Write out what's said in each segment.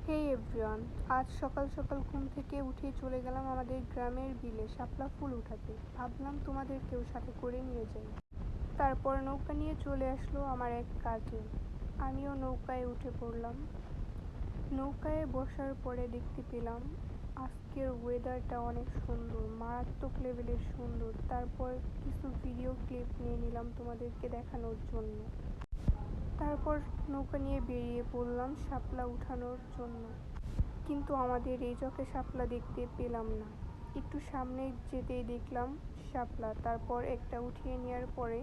হে everyone, আজ সকাল সকাল ঘুম থেকে উঠে চলে গেলাম আমাদের গ্রামের বিলে শাপলা ফুল উঠাতে। ভাবলাম তোমাদেরকেও সাথে করে নিয়ে যাই। তারপর নৌকা নিয়ে চলে আসলো আমার এক কাজিন। আমিও নৌকায় উঠে পড়লাম। নৌকায় বসার পরে দেখতে পেলাম আজকের ওয়েদারটা অনেক সুন্দর, মারাত্মক লেভেলের সুন্দর। তারপর কিছু ভিডিও ক্লিপ নিয়ে নিলাম তোমাদেরকে দেখানোর জন্য। তারপর নৌকা নিয়ে বেরিয়ে পড়লাম শাপলা উঠানোর জন্য। কিন্তু আমাদের এই চকে শাপলা দেখতে পেলাম না। একটু সামনে যেতেই দেখলাম শাপলা। তারপর একটা উঠিয়ে নেওয়ার পরে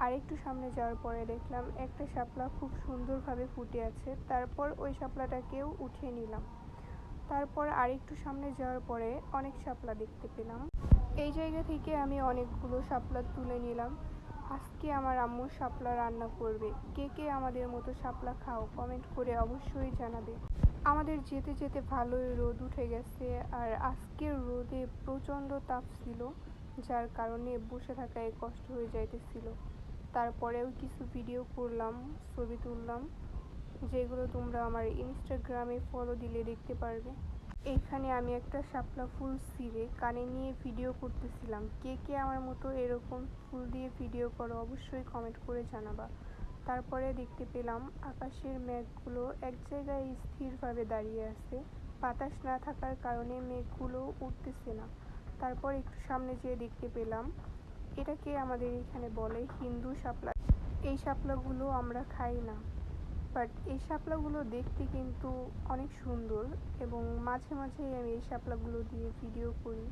আরেকটু সামনে যাওয়ার পরে দেখলাম একটা শাপলা খুব সুন্দরভাবে ফুটে আছে। তারপর ওই শাপলাটাকেও উঠিয়ে নিলাম। তারপর আরেকটু সামনে যাওয়ার পরে অনেক শাপলা দেখতে পেলাম। এই জায়গা থেকে আমি অনেকগুলো শাপলা তুলে নিলাম। আজকে আমার আম্মু শাপলা রান্না করবে। কে কে আমাদের মতো শাপলা খাও কমেন্ট করে অবশ্যই জানাবে। আমাদের যেতে যেতে ভালোই রোদ উঠে গেছে, আর আজকের রোদে প্রচণ্ড তাপ ছিল, যার কারণে বসে থাকায় কষ্ট হয়ে যাইতেছিল। তারপরেও কিছু ভিডিও করলাম, ছবি তুললাম, যেগুলো তোমরা আমার ইনস্টাগ্রামে ফলো দিলে দেখতে পারবে। এইখানে আমি একটা শাপলা ফুল ছিঁড়ে কানে নিয়ে ভিডিও করতেছিলাম। কে কে আমার মতো এরকম ফুল দিয়ে ভিডিও করো অবশ্যই কমেন্ট করে জানাবা। তারপরে দেখতে পেলাম আকাশের মেঘগুলো এক জায়গায় স্থিরভাবে দাঁড়িয়ে আছে। বাতাস না থাকার কারণে মেঘগুলো উঠতেছে না। তারপর একটু সামনে যেয়ে দেখতে পেলাম এটাকে আমাদের এখানে বলে হিন্দু শাপলা। এই শাপলাগুলো আমরা খাই না, বাট এই শাপলাগুলো দেখতে কিন্তু অনেক সুন্দর, এবং মাঝে মাঝে আমি এই শাপলাগুলো দিয়ে ভিডিও করি।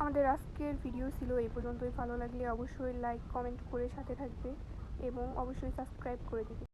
আমাদের আজকের ভিডিও ছিল এই পর্যন্তই। ভালো লাগলে অবশ্যই লাইক কমেন্ট করে সাথে থাকবে এবং অবশ্যই সাবস্ক্রাইব করে দেবে।